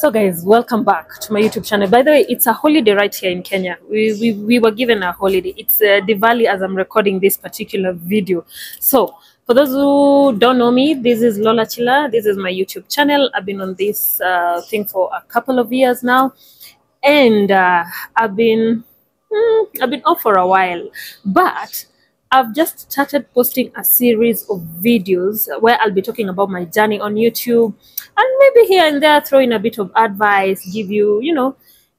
So guys, welcome back to my YouTube channel. By the way, it's a holiday right here in Kenya. We were given a holiday. It's Diwali as I'm recording this particular video. So for those who don't know me, this is Lola Chila. This is my YouTube channel. I've been on this thing for a couple of years now, and I've been off for a while, but I've just started posting a series of videos where I'll be talking about my journey on YouTube, and maybe here and there throw in a bit of advice, give you,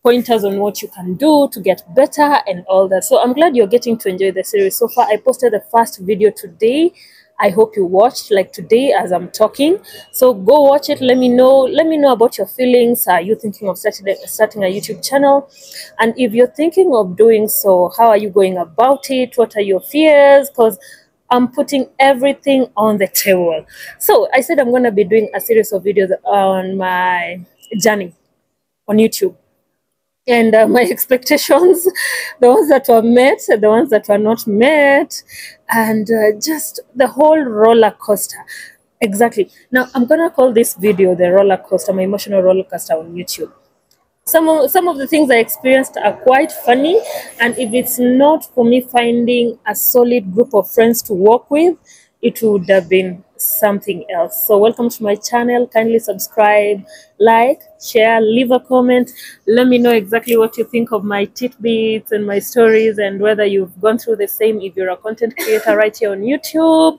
pointers on what you can do to get better and all that. So I'm glad you're getting to enjoy the series so far. I posted the first video today. I hope you watched, like today as I'm talking. So go watch it. Let me know about your feelings. Are you thinking of starting a YouTube channel? And if you're thinking of doing so, how are you going about it? What are your fears? Because I'm putting everything on the table. So I said I'm going to be doing a series of videos on my journey on YouTube. And my expectations, the ones that were met, the ones that were not met, and just the whole roller coaster. Exactly. Now, I'm going to call this video the roller coaster, my emotional roller coaster on YouTube. Some of the things I experienced are quite funny, and if it's not for me finding a solid group of friends to work with, it would have been something else. So welcome to my channel. Kindly subscribe, like, share, leave a comment. Let me know exactly what you think of my tidbits and my stories, and whether you've gone through the same if you're a content creator right here on YouTube.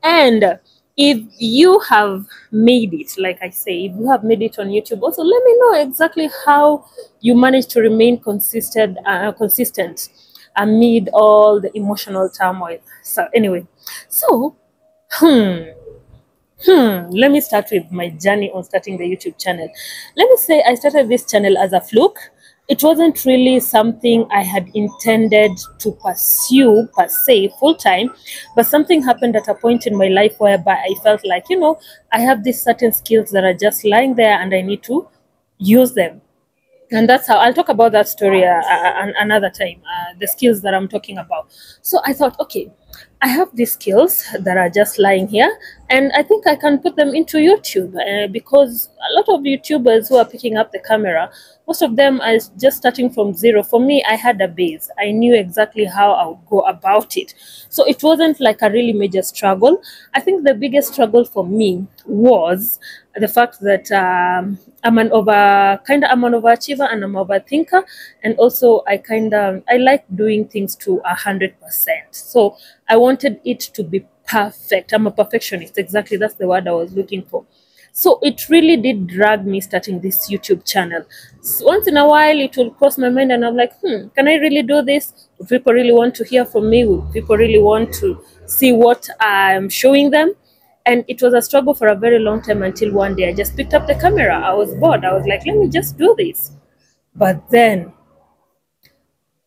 And if you have made it, like I say, if you have made it on YouTube, also let me know exactly how you manage to remain consistent amid all the emotional turmoil. So anyway, so let me start with my journey on starting the YouTube channel. Let me say I started this channel as a fluke. It wasn't really something I had intended to pursue per se full time, but something happened at a point in my life whereby I felt like, I have these certain skills that are just lying there and I need to use them. And that's how I'll talk about that story another time, the skills that I'm talking about. So I thought, okay, I have these skills that are just lying here, and I think I can put them into YouTube, because a lot of YouTubers who are picking up the camera, most of them are just starting from zero. For me, I had a base. I knew exactly how I would go about it. So it wasn't like a really major struggle. I think the biggest struggle for me was the fact that I'm an overachiever and I'm an overthinker, and also I like doing things to 100%. So I wanted it to be perfect. I'm a perfectionist. Exactly, that's the word I was looking for. So it really did drag me starting this YouTube channel. So once in a while, it will cross my mind, and I'm like, can I really do this? Would people really want to hear from me? Would people really want to see what I'm showing them? And it was a struggle for a very long time, until one day I just picked up the camera. I was bored. I was like, let me just do this. But then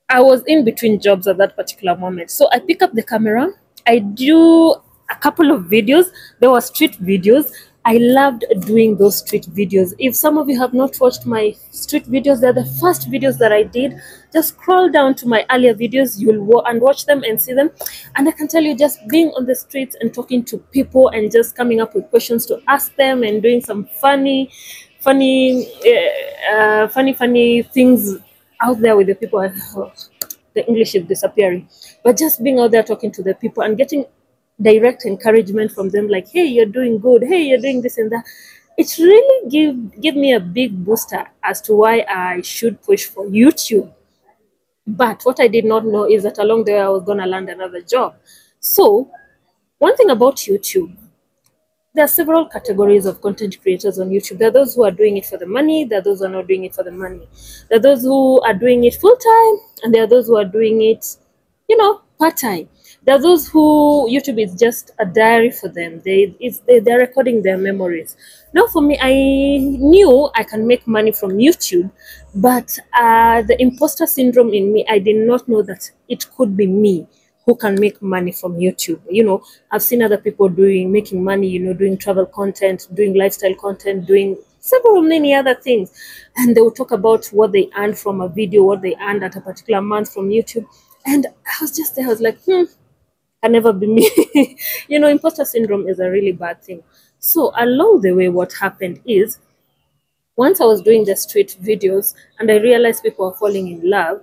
I was in between jobs at that particular moment. So I pick up the camera. I do a couple of videos. They were street videos. I loved doing those street videos. If some of you have not watched my street videos, they're the first videos that I did. Just scroll down to my earlier videos, and watch them and see them. And I can tell you, just being on the streets and talking to people and just coming up with questions to ask them and doing some funny things out there with the people. The English is disappearing, but just being out there talking to the people and getting direct encouragement from them, like, hey, you're doing good, hey, you're doing this and that, it really give me a big booster as to why I should push for YouTube. But what I did not know is that along the way I was gonna land another job. So one thing about YouTube, there are several categories of content creators on YouTube. There are those who are doing it for the money. There are those who are not doing it for the money. There are those who are doing it full time, and there are those who are doing it, part time. There are those who YouTube is just a diary for them. They're recording their memories. Now, for me, I knew I can make money from YouTube, but the imposter syndrome in me, I did not know that it could be me who can make money from YouTube. I've seen other people making money, doing travel content, doing lifestyle content, doing many other things. And they will talk about what they earned from a video, what they earned at a particular month from YouTube. And I was just there, I was like, can never be me. Imposter syndrome is a really bad thing. So along the way, what happened is Once I was doing the street videos and I realized people were falling in love,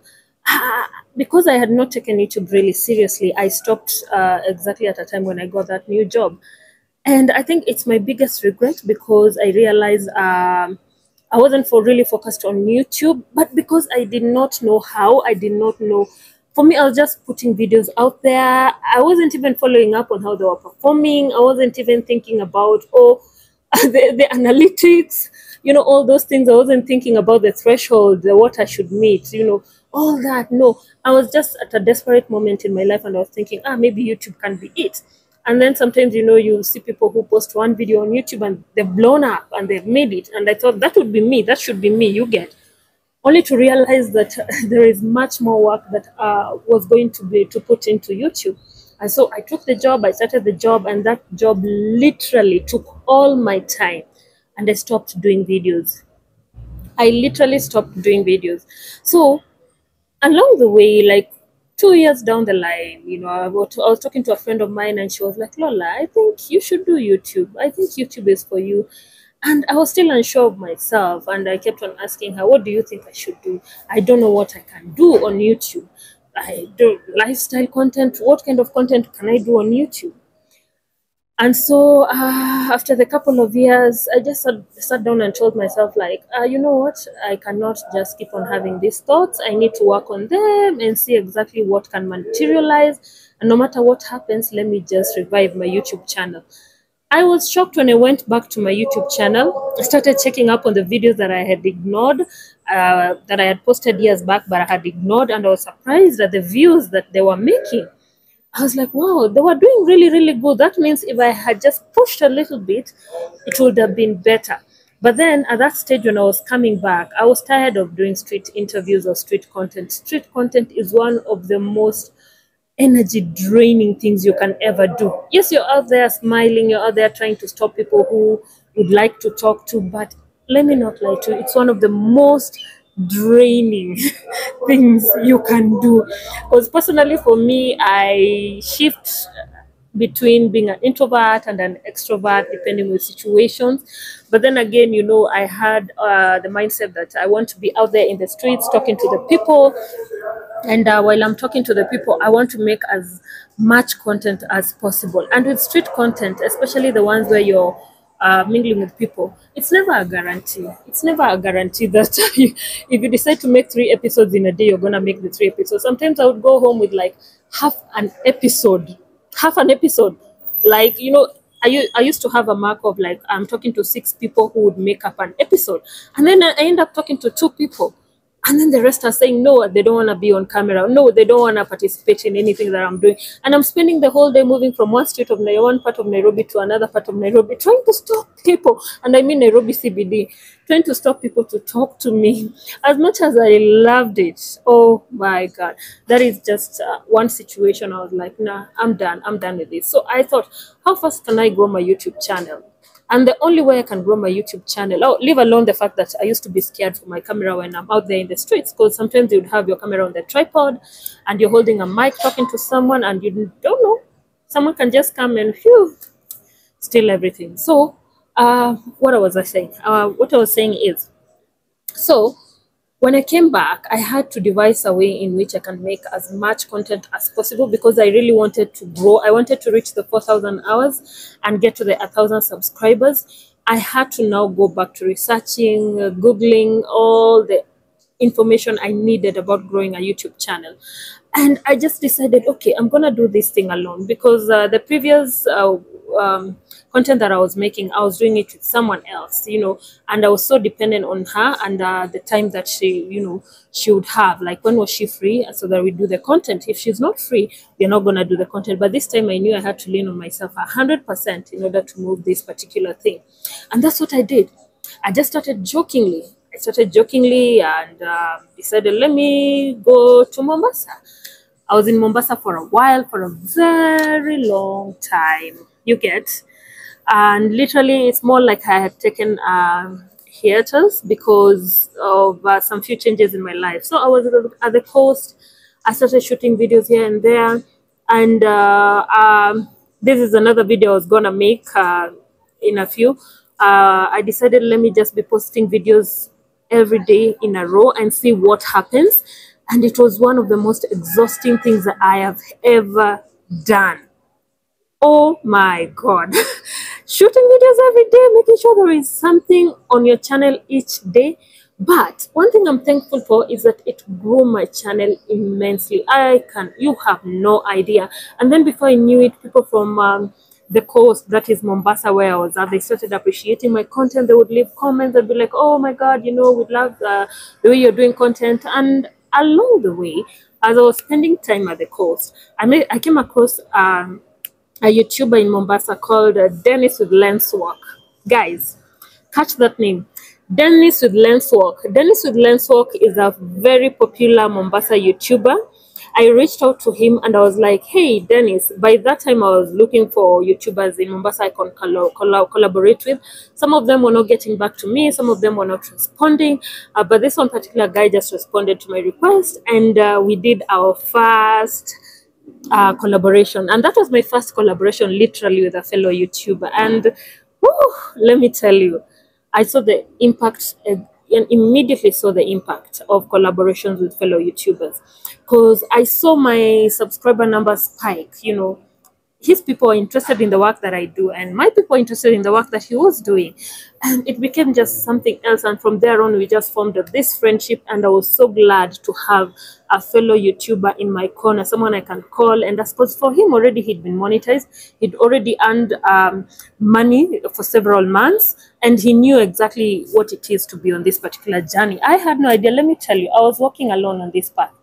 because I had not taken YouTube really seriously, I stopped exactly at a time when I got that new job. And I think it's my biggest regret because I realized I wasn't really focused on YouTube, but because I did not know how, I did not know. For me, I was just putting videos out there. I wasn't even following up on how they were performing. I wasn't even thinking about, the analytics, all those things. I wasn't thinking about the threshold, what I should meet, all that. No, I was just at a desperate moment in my life and I was thinking, maybe YouTube can be it. And then sometimes, you see people who post one video on YouTube and they've blown up and they've made it. And I thought that would be me. That should be me. You get. Only to realize that there is much more work that was going to be to put into YouTube. And so I took the job, I started the job, and that job literally took all my time. And I stopped doing videos. I literally stopped doing videos. So along the way, like 2 years down the line, I was talking to a friend of mine and she was like, Lola, I think you should do YouTube. I think YouTube is for you. And I was still unsure of myself. And I kept on asking her, what do you think I should do? I don't know what I can do on YouTube. I do lifestyle content. What kind of content can I do on YouTube? And so after the couple of years, I just sat down and told myself, like, you know what? I cannot just keep on having these thoughts. I need to work on them and see exactly what can materialize. And no matter what happens, let me just revive my YouTube channel. I was shocked when I went back to my YouTube channel. I started checking up on the videos that I had ignored, that I had posted years back, but I had ignored. And I was surprised at the views that they were making. I was like, wow, they were doing really, really good. That means if I had just pushed a little bit, it would have been better. But then at that stage when I was coming back, I was tired of doing street interviews or street content. Street content is one of the most energy draining things you can ever do. Yes, you're out there smiling, you're out there trying to stop people who would like to talk to, but let me not lie to you, it's one of the most draining things you can do. Because personally, for me, I shift between being an introvert and an extrovert depending on situations. But then again, I had the mindset that I want to be out there in the streets talking to the people, and while I'm talking to the people, I want to make as much content as possible. And with street content, especially the ones where you're mingling with people, it's never a guarantee. It's never a guarantee that if you decide to make 3 episodes in a day, you're going to make the 3 episodes. Sometimes I would go home with like half an episode. Half an episode. Like, I used to have a mark of like I'm talking to 6 people who would make up an episode. And then I end up talking to 2 people. And then the rest are saying, no, they don't want to be on camera. No, they don't want to participate in anything that I'm doing. And I'm spending the whole day moving from one part of Nairobi to another part of Nairobi, trying to stop people. And I mean Nairobi CBD, trying to stop people to talk to me. As much as I loved it, oh my God, that is just one situation. I was like, nah, I'm done. I'm done with this. So I thought, how fast can I grow my YouTube channel? And the only way I can grow my YouTube channel, leave alone the fact that I used to be scared for my camera when I'm out there in the streets, because sometimes you'd have your camera on the tripod and you're holding a mic talking to someone and you don't know. Someone can just come and steal everything. So what was I saying? What I was saying is, so when I came back, I had to devise a way in which I can make as much content as possible because I really wanted to grow. I wanted to reach the 4,000 hours and get to the 1,000 subscribers. I had to now go back to researching, Googling all the information I needed about growing a YouTube channel. And I just decided, okay, I'm going to do this thing alone because the previous content that I was making, I was doing it with someone else, and I was so dependent on her and the time that she would have, like when was she free so that we do the content. If she's not free, we're not going to do the content. But this time I knew I had to lean on myself 100% in order to move this particular thing. And that's what I did. I just started jokingly. And decided, let me go to Mombasa. I was in Mombasa for a while, for a very long time, you get. And literally, it's more like I had taken hiatus because of some few changes in my life. So I was at the coast. I started shooting videos here and there. And this is another video I was going to make in a few. I decided, let me just be posting videos every day in a row and see what happens. And it was one of the most exhausting things that I have ever done. Oh my God. Shooting videos every day, making sure there is something on your channel each day. But one thing I'm thankful for is that it grew my channel immensely. You have no idea. And then before I knew it, people from the coast, that is Mombasa, where I was at, they started appreciating my content. They would leave comments and be like, oh my God, we love the way you're doing content. And along the way, as I was spending time at the coast, I came across a YouTuber in Mombasa called Dennis with Lenswork. Guys, catch that name. Dennis with Lenswork. Dennis with Lenswork is a very popular Mombasa YouTuber. I reached out to him and I was like, hey, Dennis, by that time I was looking for YouTubers in Mombasa I can collaborate with. Some of them were not getting back to me. Some of them were not responding. But this one particular guy just responded to my request, and we did our first collaboration. And that was my first collaboration literally with a fellow YouTuber. And whew, let me tell you, I saw the impact and immediately saw the impact of collaborations with fellow YouTubers, because I saw my subscriber numbers spike. His people are interested in the work that I do, and my people are interested in the work that he was doing. And it became just something else. And from there on, we just formed this friendship. And I was so glad to have a fellow YouTuber in my corner, someone I can call. And I suppose for him already, he'd been monetized. He'd already earned money for several months. And he knew exactly what it is to be on this particular journey. I had no idea. Let me tell you, I was walking alone on this path.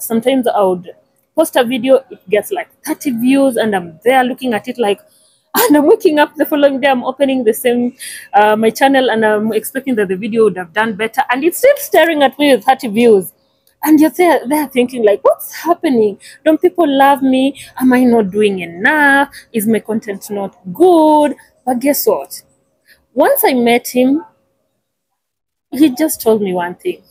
Sometimes I would post a video, it gets like 30 views, and I'm there looking at it like, and I'm waking up the following day, I'm opening the same my channel, and I'm expecting that the video would have done better, and it's still staring at me with 30 views. And you're there thinking like, what's happening? Don't people love me? Am I not doing enough? Is my content not good? But guess what? Once I met him, he just told me one thing: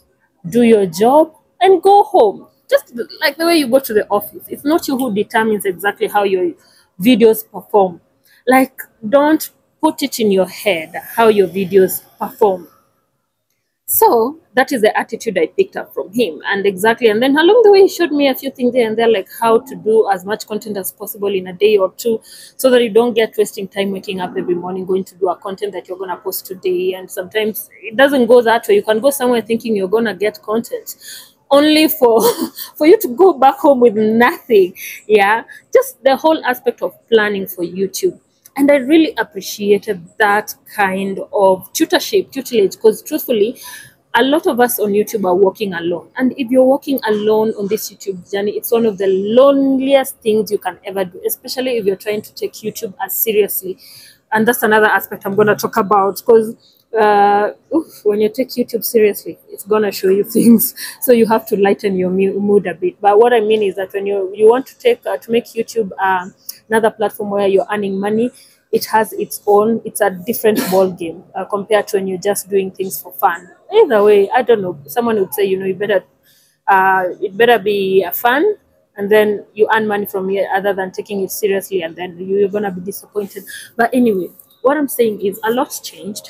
do your job and go home. Just like the way you go to the office. It's not you who determines exactly how your videos perform. Like, don't put it in your head how your videos perform. So that is the attitude I picked up from him. And then along the way, he showed me a few things there and there, like how to do as much content as possible in a day or two, so that you don't get wasting time waking up every morning going to do a content that you're going to post today. And sometimes it doesn't go that way. You can go somewhere thinking you're going to get content, only for for you to go back home with nothing. Yeah, just the whole aspect of planning for YouTube. And I really appreciated that kind of tutelage, because truthfully, a lot of us on YouTube are walking alone. And if you're walking alone on this YouTube journey, it's one of the loneliest things you can ever do, especially if you're trying to take YouTube as seriously. And that's another aspect I'm going to talk about, because when you take YouTube seriously, it's going to show you things. So you have to lighten your mood a bit. But what I mean is that when you want to make YouTube another platform where you're earning money, it's a different ball game compared to when you're just doing things for fun. Either way, I don't know, someone would say, it better be a fun, and then you earn money from it, other than taking it seriously, and then you're gonna be disappointed. But anyway, what I'm saying is a lot changed.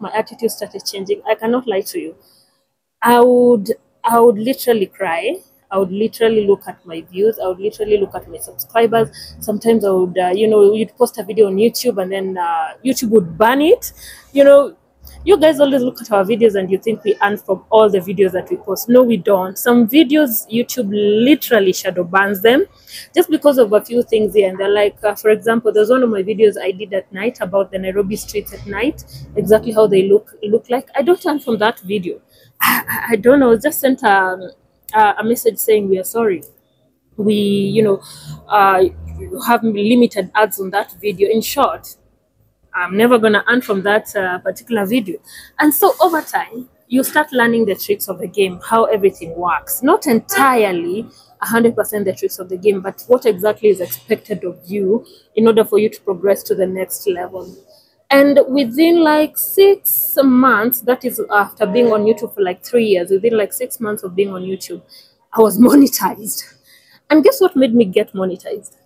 My attitude started changing. I cannot lie to you. I would literally cry. I would literally look at my views. I would literally look at my subscribers. Sometimes I would, you'd post a video on YouTube, and then YouTube would ban it. You guys always look at our videos and you think we earn from all the videos that we post. No, we don't. Some videos, YouTube literally shadow bans them just because of a few things here. And they're like, for example, there's one of my videos I did at night about the Nairobi streets at night, exactly how they look like. I don't earn from that video. I don't know. Just sent a message saying we are sorry. We, have limited ads on that video. In short, I'm never going to earn from that particular video. And so over time, you start learning the tricks of the game, how everything works. Not entirely 100% the tricks of the game, but what exactly is expected of you in order for you to progress to the next level. And within like 6 months, that is after being on YouTube for like 3 years, within like 6 months of being on YouTube, I was monetized. And guess what made me get monetized?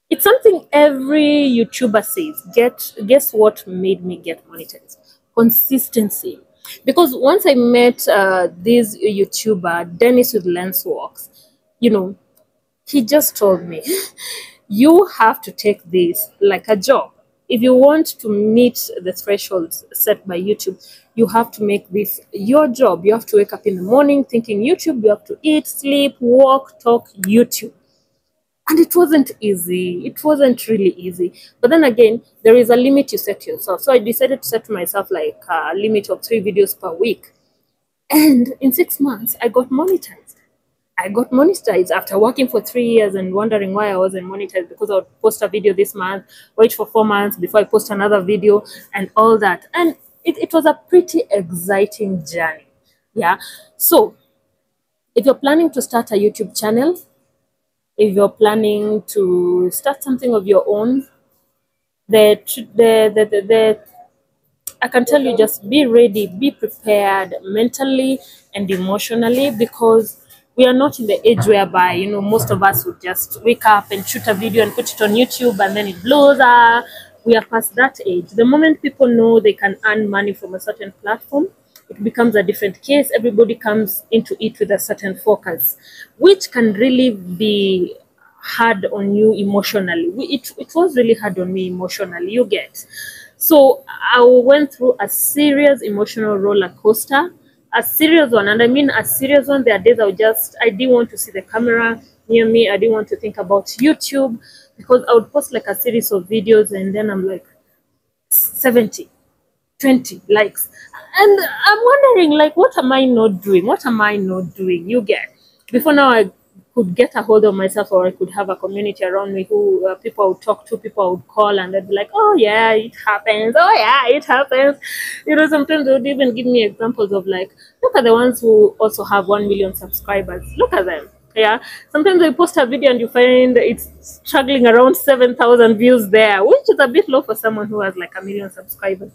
It's something every YouTuber says. Guess what made me get monetized? Consistency. Because once I met this YouTuber, Dennis with Lensworks, you know, he just told me, you have to take this like a job. If you want to meet the thresholds set by YouTube, you have to make this your job. You have to wake up in the morning thinking YouTube, you have to eat, sleep, walk, talk, YouTube. And it wasn't easy. It wasn't really easy. But then again, there is a limit you set yourself. So I decided to set to myself like a limit of 3 videos per week. And in 6 months, I got monetized. I got monetized after working for 3 years and wondering why I wasn't monetized, because I would post a video this month, wait for 4 months before I post another video and all that. And it was a pretty exciting journey. Yeah. So if you're planning to start a YouTube channel, if you're planning to start something of your own, the I can tell you, just be ready, be prepared mentally and emotionally, because we are not in the age whereby, most of us would just wake up and shoot a video and put it on YouTube and then it blows up. We are past that age. The moment people know they can earn money from a certain platform, it becomes a different case. Everybody comes into it with a certain focus, which can really be hard on you emotionally. It was really hard on me emotionally, you get. So I went through a serious emotional roller coaster, a serious one. And I mean a serious one. There are days I didn't want to see the camera near me. I didn't want to think about YouTube, because I would post like a series of videos and then I'm like 70, 20 likes. And I'm wondering, like, what am I not doing? What am I not doing? You get. Before now, I could get a hold of myself, or I could have a community around me who people I would talk to, people I would call, and they'd be like, oh yeah, it happens. Oh yeah, it happens. Sometimes they would even give me examples of like, look at the ones who also have 1 million subscribers. Look at them. Yeah. Sometimes I post a video and you find it's struggling around 7,000 views there, which is a bit low for someone who has like 1 million subscribers.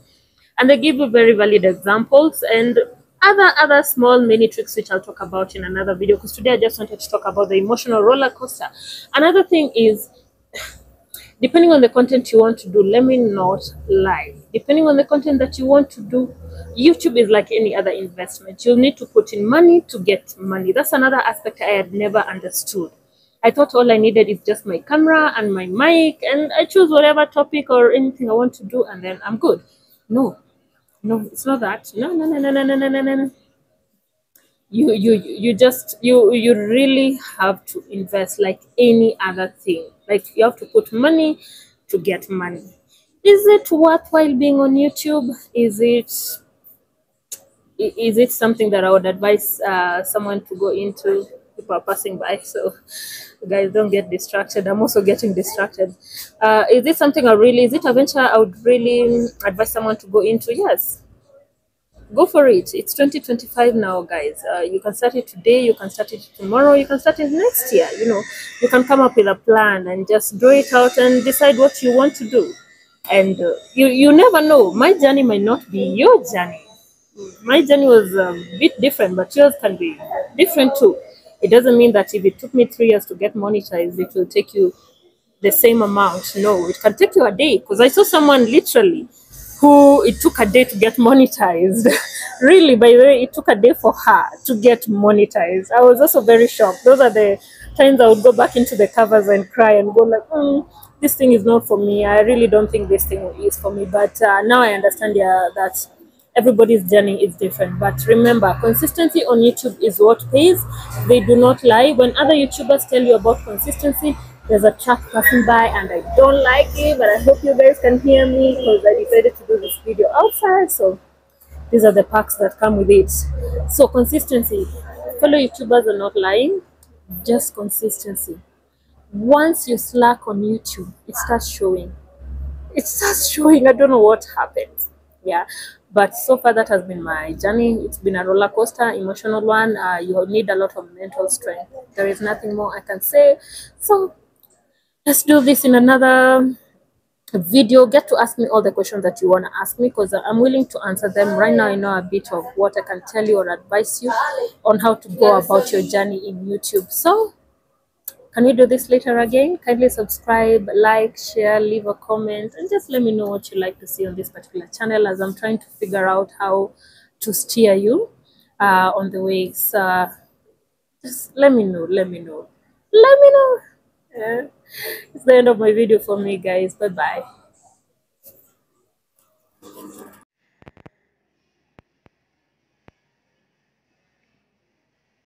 And they give you very valid examples and other small mini tricks, which I'll talk about in another video, because today I just wanted to talk about the emotional roller coaster. Another thing is, depending on the content you want to do, let me not lie, depending on the content that you want to do, YouTube is like any other investment. You'll need to put in money to get money. That's another aspect I had never understood. I thought all I needed is just my camera and my mic, and I choose whatever topic or anything I want to do, and then I'm good. No, it's not that. No. You really have to invest like any other thing. Like, you have to put money to get money. Is it worthwhile being on YouTube? Is it something that I would advise someone to go into? People are passing by, so guys, don't get distracted. I'm also getting distracted. Is it something is it a venture I would really advise someone to go into? Yes, go for it. It's 2025 now, guys. You can start it today, you can start it tomorrow, you can start it next year. You can come up with a plan and just do it out and decide what you want to do. And you never know, my journey might not be your journey. My journey was a bit different, but yours can be different too. It doesn't mean that if it took me 3 years to get monetized, it will take you the same amount. No, it can take you a day, because I saw someone literally who it took a day to get monetized. Really, by the way, it took a day for her to get monetized. I was also very shocked. Those are the times I would go back into the covers and cry and go like, this thing is not for me. I really don't think this thing is for me. But now I understand, that everybody's journey is different. But remember, consistency on YouTube is what pays. They do not lie. When other YouTubers tell you about consistency, there's a truck passing by and I don't like it, but I hope you guys can hear me, because I decided to do this video outside. So these are the perks that come with it. So consistency. Fellow YouTubers are not lying, just consistency. Once you slack on YouTube, it starts showing. I don't know what happens. Yeah, but so far that has been my journey. It's been a roller coaster, emotional one. You need a lot of mental strength. There is nothing more I can say. So let's do this in another video. Get to ask me all the questions that you want to ask me, because I'm willing to answer them. Right now I know a bit of what I can tell you or advise you on how to go about your journey in YouTube. So Can we do this later again? Kindly subscribe, like, share, leave a comment, and just let me know what you like to see on this particular channel, as I'm trying to figure out how to steer you on the ways. Just let me know, let me know, let me know. Yeah. It's the end of my video for me, guys. Bye bye.